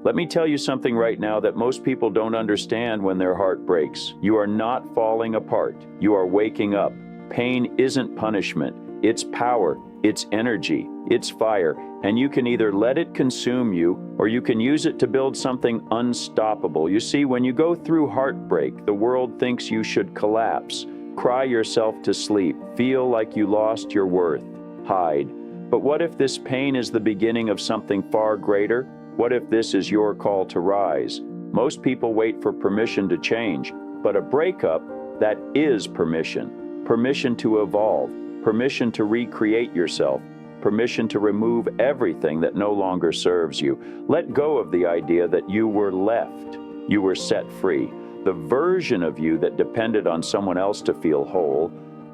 Let me tell you something right now that most people don't understand when their heart breaks. You are not falling apart. You are waking up. Pain isn't punishment. It's power. It's energy. It's fire. And you can either let it consume you or you can use it to build something unstoppable. You see, when you go through heartbreak, the world thinks you should collapse, cry yourself to sleep, feel like you lost your worth, hide. But what if this pain is the beginning of something far greater? What if this is your call to rise? Most people wait for permission to change, but a breakup, that is permission. Permission to evolve, permission to recreate yourself, permission to remove everything that no longer serves you. Let go of the idea that you were left, you were set free. The version of you that depended on someone else to feel whole,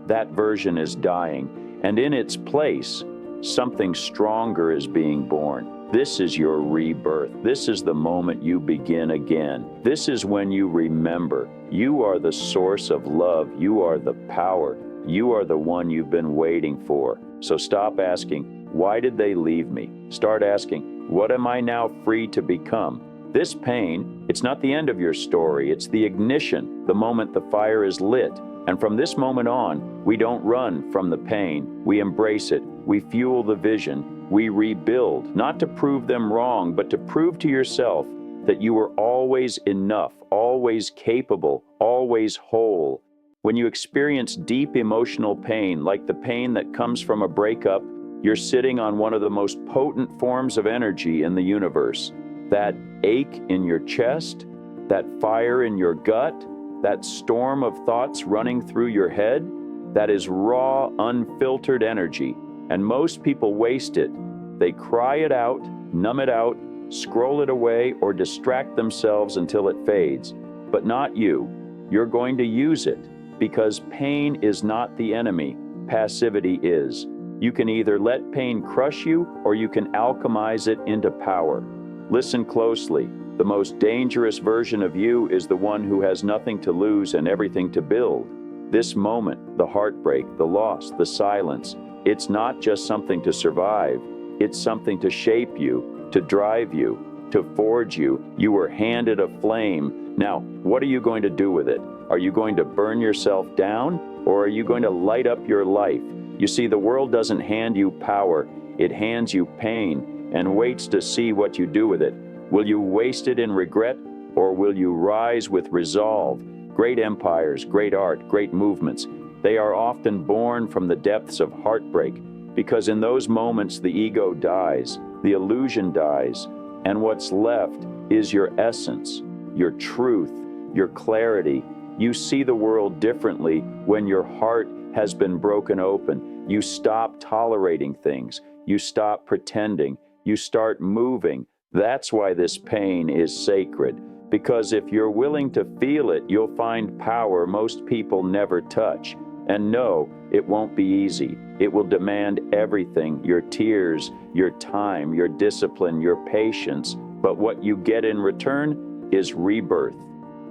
that version is dying, and in its place, something stronger is being born. This is your rebirth. This is the moment you begin again. This is when you remember. You are the source of love. You are the power. You are the one you've been waiting for. So stop asking, why did they leave me? Start asking, what am I now free to become? This pain, it's not the end of your story. It's the ignition, the moment the fire is lit. And from this moment on, we don't run from the pain. We embrace it. We fuel the vision. We rebuild, not to prove them wrong, but to prove to yourself that you were always enough, always capable, always whole. When you experience deep emotional pain, like the pain that comes from a breakup, you're sitting on one of the most potent forms of energy in the universe. That ache in your chest, that fire in your gut, that storm of thoughts running through your head, that is raw, unfiltered energy. And most people waste it. They cry it out, numb it out, scroll it away, or distract themselves until it fades. But not you. You're going to use it, because pain is not the enemy. Passivity is. You can either let pain crush you, or you can alchemize it into power. Listen closely. The most dangerous version of you is the one who has nothing to lose and everything to build. This moment, the heartbreak, the loss, the silence, it's not just something to survive. It's something to shape you, to drive you, to forge you. You were handed a flame. Now, what are you going to do with it? Are you going to burn yourself down, or are you going to light up your life? You see, the world doesn't hand you power. It hands you pain and waits to see what you do with it. Will you waste it in regret, or will you rise with resolve? Great empires, great art, great movements, they are often born from the depths of heartbreak, because in those moments the ego dies, the illusion dies, and what's left is your essence, your truth, your clarity. You see the world differently when your heart has been broken open. You stop tolerating things. You stop pretending. You start moving. That's why this pain is sacred, because if you're willing to feel it, you'll find power most people never touch. And no, it won't be easy. It will demand everything, your tears, your time, your discipline, your patience. But what you get in return is rebirth.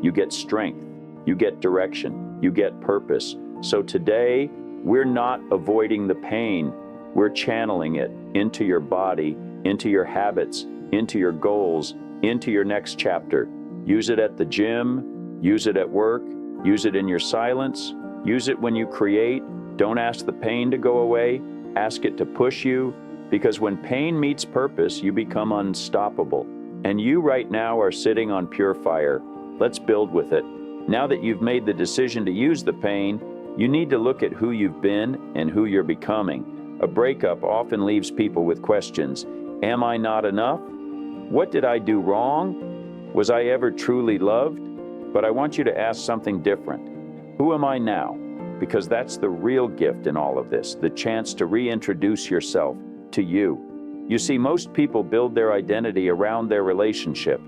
You get strength, you get direction, you get purpose. So today, we're not avoiding the pain. We're channeling it into your body, into your habits, into your goals, into your next chapter. Use it at the gym, use it at work, use it in your silence, use it when you create. Don't ask the pain to go away, ask it to push you, because when pain meets purpose, you become unstoppable. And you right now are sitting on pure fire. Let's build with it. Now that you've made the decision to use the pain, you need to look at who you've been and who you're becoming. A breakup often leaves people with questions. Am I not enough? What did I do wrong? Was I ever truly loved? But I want you to ask something different. Who am I now? Because that's the real gift in all of this, the chance to reintroduce yourself to you. You see, most people build their identity around their relationship.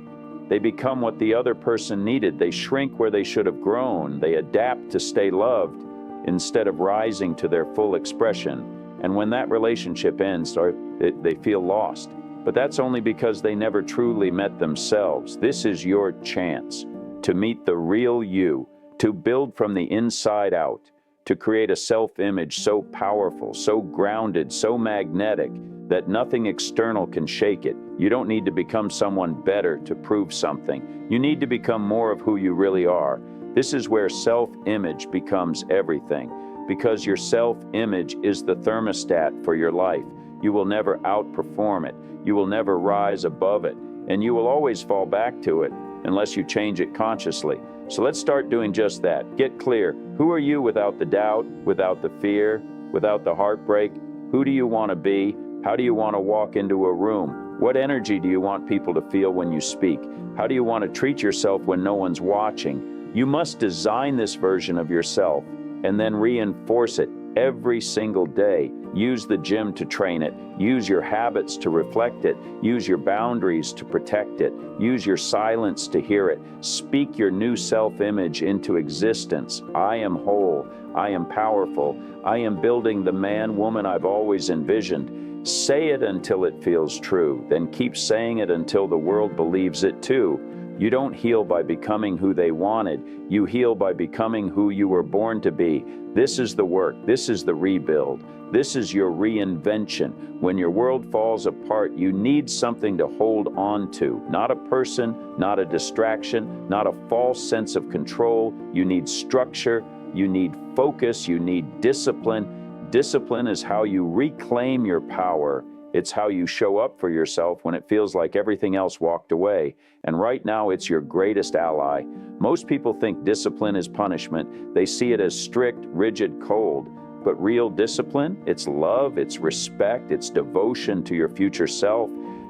They become what the other person needed. They shrink where they should have grown. They adapt to stay loved instead of rising to their full expression. And when that relationship ends, they feel lost. But that's only because they never truly met themselves. This is your chance to meet the real you, to build from the inside out, to create a self-image so powerful, so grounded, so magnetic, that nothing external can shake it. You don't need to become someone better to prove something. You need to become more of who you really are. This is where self-image becomes everything, because your self-image is the thermostat for your life. You will never outperform it. You will never rise above it, and you will always fall back to it unless you change it consciously. So let's start doing just that. Get clear. Who are you without the doubt, without the fear, without the heartbreak? Who do you want to be? How do you want to walk into a room? What energy do you want people to feel when you speak? How do you want to treat yourself when no one's watching? You must design this version of yourself and then reinforce it every single day. Use the gym to train it. Use your habits to reflect it. Use your boundaries to protect it. Use your silence to hear it. Speak your new self-image into existence. I am whole. I am powerful. I am building the man, woman I've always envisioned. Say it until it feels true. Then keep saying it until the world believes it too. You don't heal by becoming who they wanted. You heal by becoming who you were born to be. This is the work. This is the rebuild. This is your reinvention. When your world falls apart, you need something to hold on to. Not a person, not a distraction, not a false sense of control. You need structure. You need focus. You need discipline. Discipline is how you reclaim your power. It's how you show up for yourself when it feels like everything else walked away. And right now, it's your greatest ally. Most people think discipline is punishment. They see it as strict, rigid, cold. But real discipline, it's love, it's respect, it's devotion to your future self.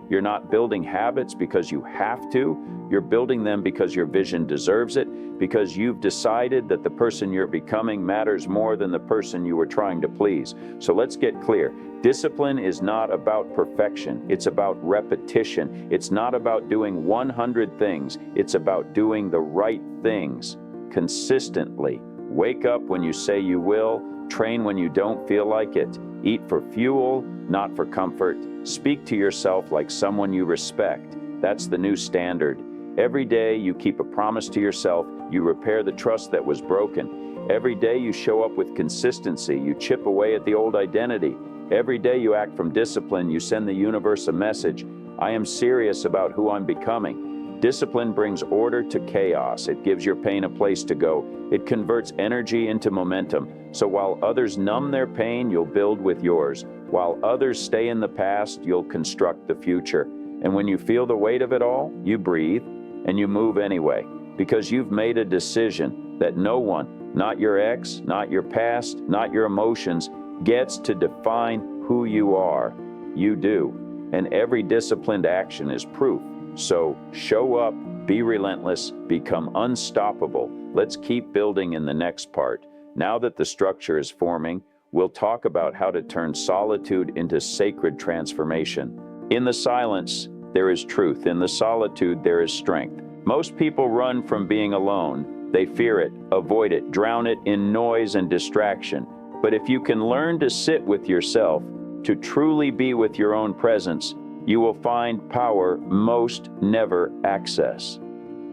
You're not building habits because you have to. You're building them because your vision deserves it, because you've decided that the person you're becoming matters more than the person you were trying to please. So let's get clear. Discipline is not about perfection. It's about repetition. It's not about doing 100 things. It's about doing the right things consistently. Wake up when you say you will. Train when you don't feel like it. Eat for fuel, not for comfort. Speak to yourself like someone you respect. That's the new standard. Every day you keep a promise to yourself. You repair the trust that was broken. Every day you show up with consistency. You chip away at the old identity. Every day you act from discipline. You send the universe a message. I am serious about who I'm becoming. Discipline brings order to chaos. It gives your pain a place to go. It converts energy into momentum. So while others numb their pain, you'll build with yours. While others stay in the past, you'll construct the future. And when you feel the weight of it all, you breathe and you move anyway, because you've made a decision that no one, not your ex, not your past, not your emotions, gets to define who you are. You do. And every disciplined action is proof. So show up, be relentless, become unstoppable. Let's keep building in the next part. Now that the structure is forming, we'll talk about how to turn solitude into sacred transformation. In the silence, there is truth. In the solitude, there is strength. Most people run from being alone. They fear it, avoid it, drown it in noise and distraction. But if you can learn to sit with yourself, to truly be with your own presence, you will find power most never access.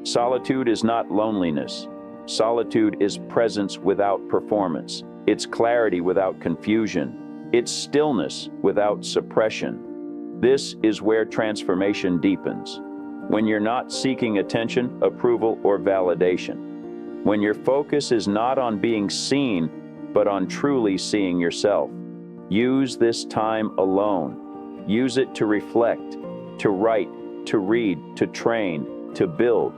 Solitude is not loneliness. Solitude is presence without performance. It's clarity without confusion. It's stillness without suppression. This is where transformation deepens. When you're not seeking attention, approval, or validation. When your focus is not on being seen, but on truly seeing yourself. Use this time alone. Use it to reflect, to write, to read, to train, to build.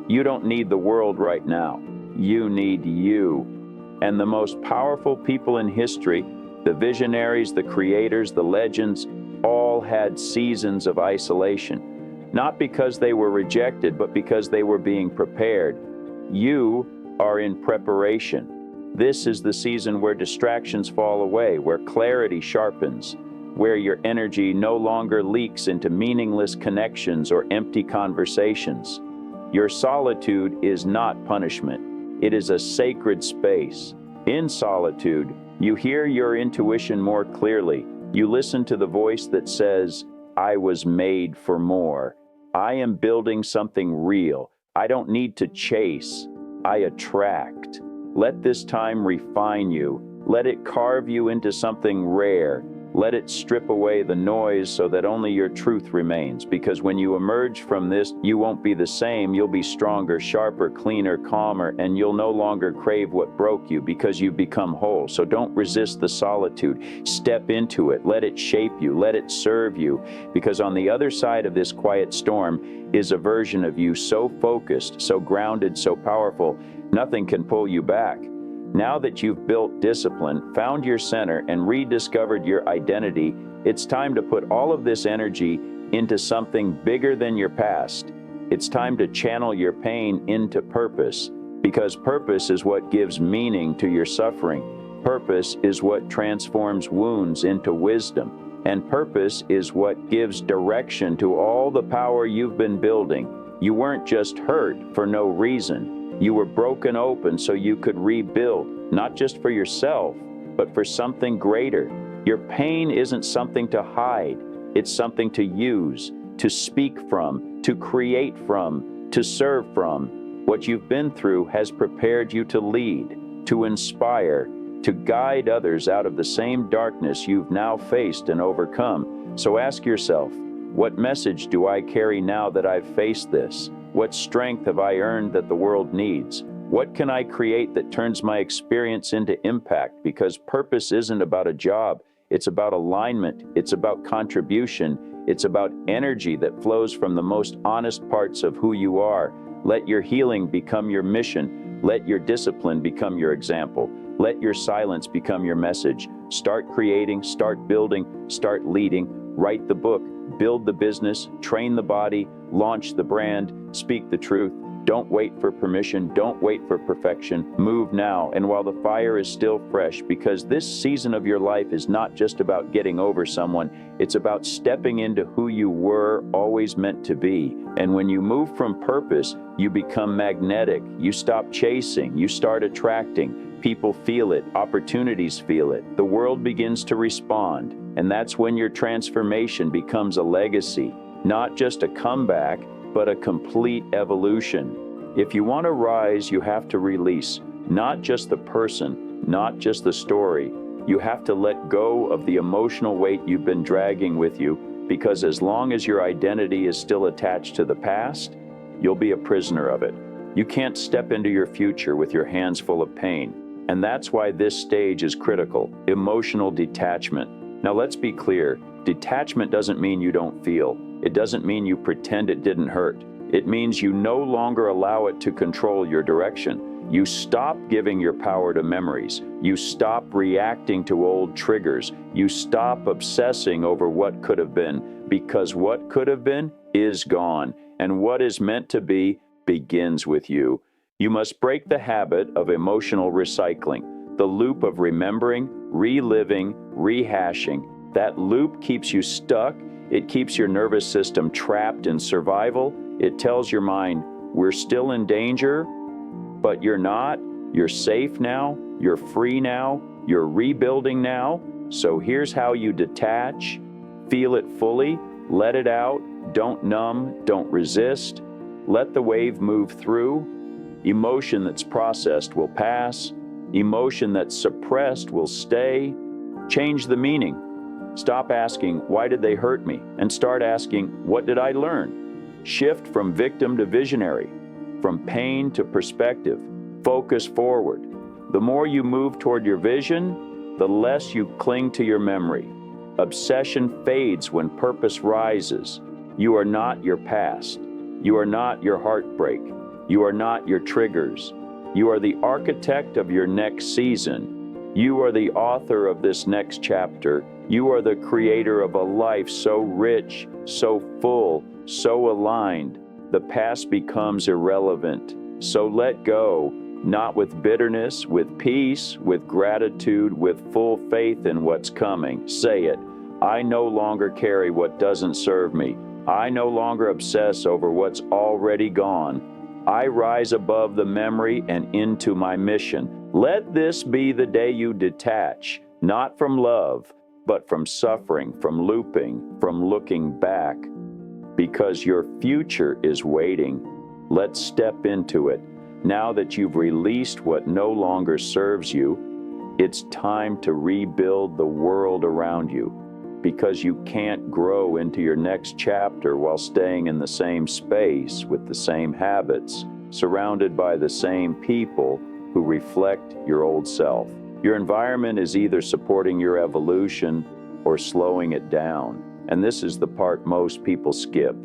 You don't need the world right now. You need you. And the most powerful people in history, the visionaries, the creators, the legends, all had seasons of isolation. Not because they were rejected, but because they were being prepared. You are in preparation. This is the season where distractions fall away, where clarity sharpens, where your energy no longer leaks into meaningless connections or empty conversations. Your solitude is not punishment. It is a sacred space. In solitude, you hear your intuition more clearly. You listen to the voice that says, I was made for more. I am building something real. I don't need to chase. I attract. Let this time refine you. Let it carve you into something rare. Let it strip away the noise so that only your truth remains. Because when you emerge from this, you won't be the same. You'll be stronger, sharper, cleaner, calmer, and you'll no longer crave what broke you because you've become whole. So don't resist the solitude. Step into it. Let it shape you. Let it serve you. Because on the other side of this quiet storm is a version of you so focused, so grounded, so powerful, nothing can pull you back. Now that you've built discipline, found your center, and rediscovered your identity, it's time to put all of this energy into something bigger than your past. It's time to channel your pain into purpose, because purpose is what gives meaning to your suffering. Purpose is what transforms wounds into wisdom, and purpose is what gives direction to all the power you've been building. You weren't just hurt for no reason. You were broken open so you could rebuild, not just for yourself, but for something greater. Your pain isn't something to hide. It's something to use, to speak from, to create from, to serve from. What you've been through has prepared you to lead, to inspire, to guide others out of the same darkness you've now faced and overcome. So ask yourself, what message do I carry now that I've faced this? What strength have I earned that the world needs? What can I create that turns my experience into impact? Because purpose isn't about a job. It's about alignment. It's about contribution. It's about energy that flows from the most honest parts of who you are. Let your healing become your mission. Let your discipline become your example. Let your silence become your message. Start creating, start building, start leading. Write the book, build the business, train the body, launch the brand, speak the truth. Don't wait for permission. Don't wait for perfection. Move now. And while the fire is still fresh, because this season of your life is not just about getting over someone, it's about stepping into who you were always meant to be. And when you move from purpose, you become magnetic. You stop chasing. You start attracting. People feel it. Opportunities feel it. The world begins to respond. And that's when your transformation becomes a legacy, not just a comeback, but a complete evolution. If you want to rise, you have to release, not just the person, not just the story. You have to let go of the emotional weight you've been dragging with you, because as long as your identity is still attached to the past, you'll be a prisoner of it. You can't step into your future with your hands full of pain. And that's why this stage is critical, emotional detachment. Now let's be clear, detachment doesn't mean you don't feel. It doesn't mean you pretend it didn't hurt. It means you no longer allow it to control your direction. You stop giving your power to memories. You stop reacting to old triggers. You stop obsessing over what could have been, because what could have been is gone, and what is meant to be begins with you. You must break the habit of emotional recycling, the loop of remembering, reliving, rehashing. That loop keeps you stuck. It keeps your nervous system trapped in survival. It tells your mind, we're still in danger, but you're not. You're safe now. You're free now. You're rebuilding now. So here's how you detach. Feel it fully. Let it out. Don't numb. Don't resist. Let the wave move through. Emotion that's processed will pass. Emotion that's suppressed will stay. Change the meaning. Stop asking, why did they hurt me? And start asking, what did I learn? Shift from victim to visionary, from pain to perspective. Focus forward. The more you move toward your vision, the less you cling to your memory. Obsession fades when purpose rises. You are not your past. You are not your heartbreak. You are not your triggers. You are the architect of your next season. You are the author of this next chapter. You are the creator of a life so rich, so full, so aligned. The past becomes irrelevant. So let go, not with bitterness, with peace, with gratitude, with full faith in what's coming. Say it. I no longer carry what doesn't serve me. I no longer obsess over what's already gone. I rise above the memory and into my mission. Let this be the day you detach, not from love, but from suffering, from looping, from looking back. Because your future is waiting. Let's step into it. Now that you've released what no longer serves you, it's time to rebuild the world around you. because you can't grow into your next chapter while staying in the same space with the same habits, surrounded by the same people who reflect your old self. Your environment is either supporting your evolution or slowing it down. And this is the part most people skip.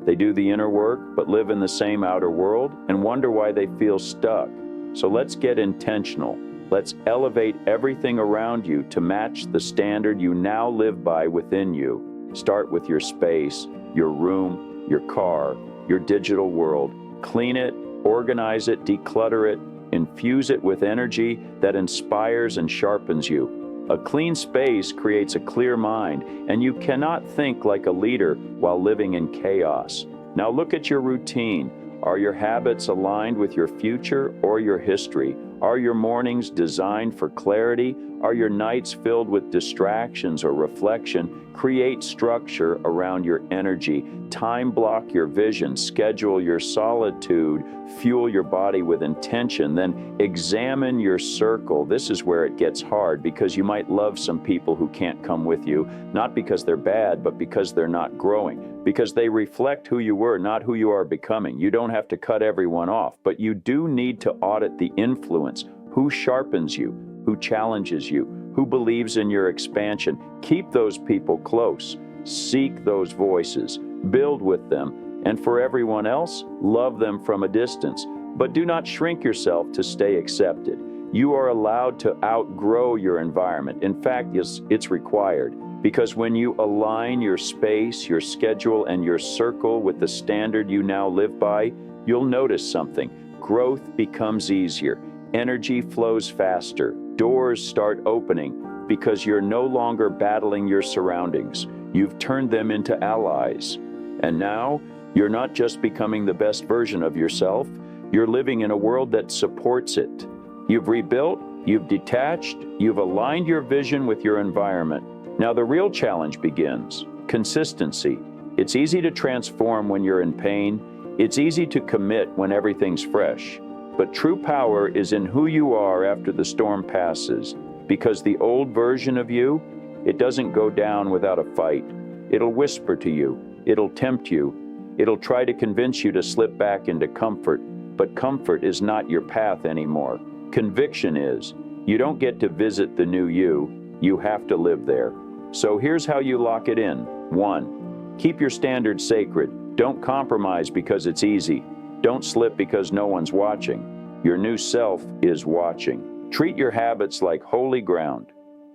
They do the inner work, but live in the same outer world and wonder why they feel stuck. So let's get intentional. Let's elevate everything around you to match the standard you now live by within you. Start with your space, your room, your car, your digital world. Clean it, organize it, declutter it, infuse it with energy that inspires and sharpens you. A clean space creates a clear mind, and you cannot think like a leader while living in chaos. Now look at your routine. Are your habits aligned with your future or your history? Are your mornings designed for clarity? Are your nights filled with distractions or reflection? Create structure around your energy. Time block your vision. Schedule your solitude. Fuel your body with intention. Then examine your circle. This is where it gets hard, because you might love some people who can't come with you, not because they're bad, but because they're not growing, because they reflect who you were, not who you are becoming. You don't have to cut everyone off, but you do need to audit the influence. Who sharpens you? Who challenges you? Who believes in your expansion? Keep those people close. Seek those voices. Build with them. And for everyone else, love them from a distance. But do not shrink yourself to stay accepted. You are allowed to outgrow your environment. In fact, it's required. Because when you align your space, your schedule, and your circle with the standard you now live by, you'll notice something. Growth becomes easier. Energy flows faster. Doors start opening because you're no longer battling your surroundings. You've turned them into allies. And now, you're not just becoming the best version of yourself, you're living in a world that supports it. You've rebuilt, you've detached, you've aligned your vision with your environment. Now the real challenge begins. Consistency. It's easy to transform when you're in pain. It's easy to commit when everything's fresh. But true power is in who you are after the storm passes. Because the old version of you, it doesn't go down without a fight. It'll whisper to you. It'll tempt you. It'll try to convince you to slip back into comfort. But comfort is not your path anymore. Conviction is. You don't get to visit the new you. You have to live there. So here's how you lock it in. 1. Keep your standards sacred. Don't compromise because it's easy. Don't slip because no one's watching. Your new self is watching. Treat your habits like holy ground.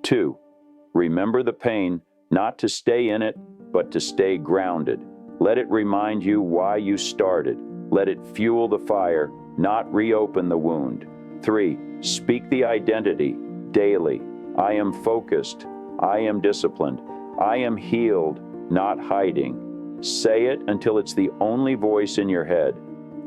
2. Remember the pain, not to stay in it, but to stay grounded. Let it remind you why you started. Let it fuel the fire, not reopen the wound. 3. Speak the identity daily. I am focused. I am disciplined. I am healed, not hiding. Say it until it's the only voice in your head.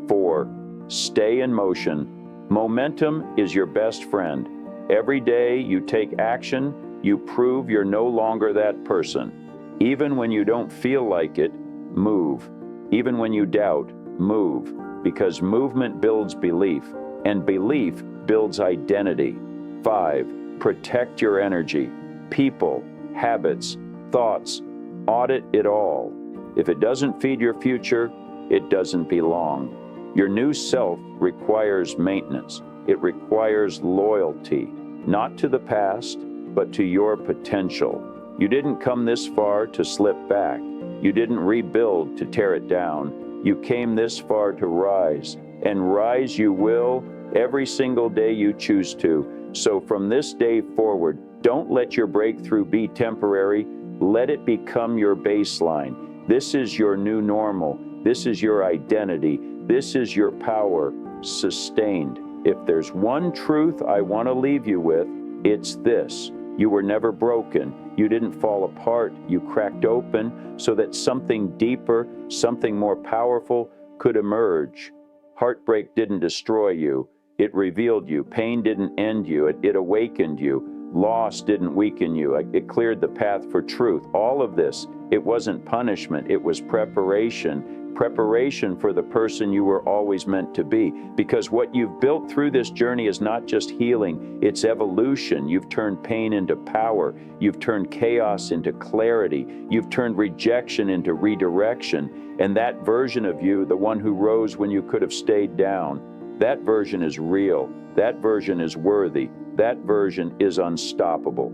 4. Stay in motion. Momentum is your best friend. Every day you take action, you prove you're no longer that person. Even when you don't feel like it, move. Even when you doubt, move. Because movement builds belief, and belief builds identity. 5. Protect your energy. People, habits, thoughts. Audit it all. If it doesn't feed your future, it doesn't belong. Your new self requires maintenance. It requires loyalty, not to the past, but to your potential. You didn't come this far to slip back. You didn't rebuild to tear it down. You came this far to rise, and rise you will every single day you choose to. So from this day forward, don't let your breakthrough be temporary. Let it become your baseline. This is your new normal. This is your identity. This is your power, sustained. If there's one truth I want to leave you with, it's this. You were never broken. You didn't fall apart. You cracked open so that something deeper, something more powerful could emerge. Heartbreak didn't destroy you. It revealed you. Pain didn't end you. It awakened you. Loss didn't weaken you. It cleared the path for truth. All of this, it wasn't punishment. It was preparation. Preparation for the person you were always meant to be. Because what you've built through this journey is not just healing, it's evolution. You've turned pain into power. You've turned chaos into clarity. You've turned rejection into redirection. And that version of you, the one who rose when you could have stayed down, that version is real. That version is worthy. That version is unstoppable.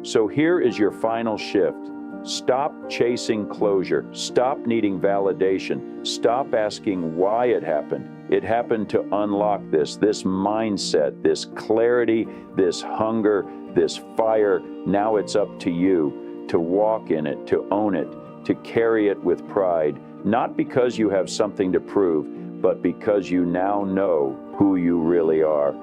So here is your final shift. Stop chasing closure. Stop needing validation. Stop asking why it happened. It happened to unlock this mindset, this clarity, this hunger, this fire. Now it's up to you to walk in it, to own it, to carry it with pride, not because you have something to prove, but because you now know who you really are.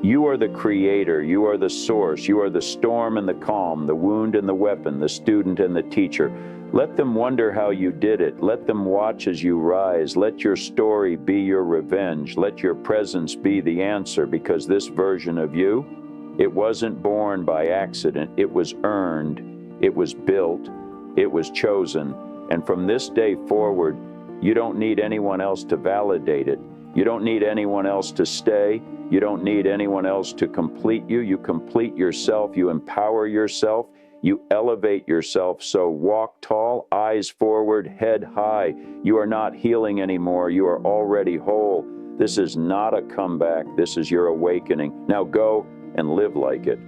You are the creator, you are the source, you are the storm and the calm, the wound and the weapon, the student and the teacher. Let them wonder how you did it. Let them watch as you rise. Let your story be your revenge. Let your presence be the answer, because this version of you, it wasn't born by accident. It was earned, it was built, it was chosen. And from this day forward, you don't need anyone else to validate it. You don't need anyone else to stay. You don't need anyone else to complete you. You complete yourself. You empower yourself. You elevate yourself. So walk tall, eyes forward, head high. You are not healing anymore. You are already whole. This is not a comeback. This is your awakening. Now go and live like it.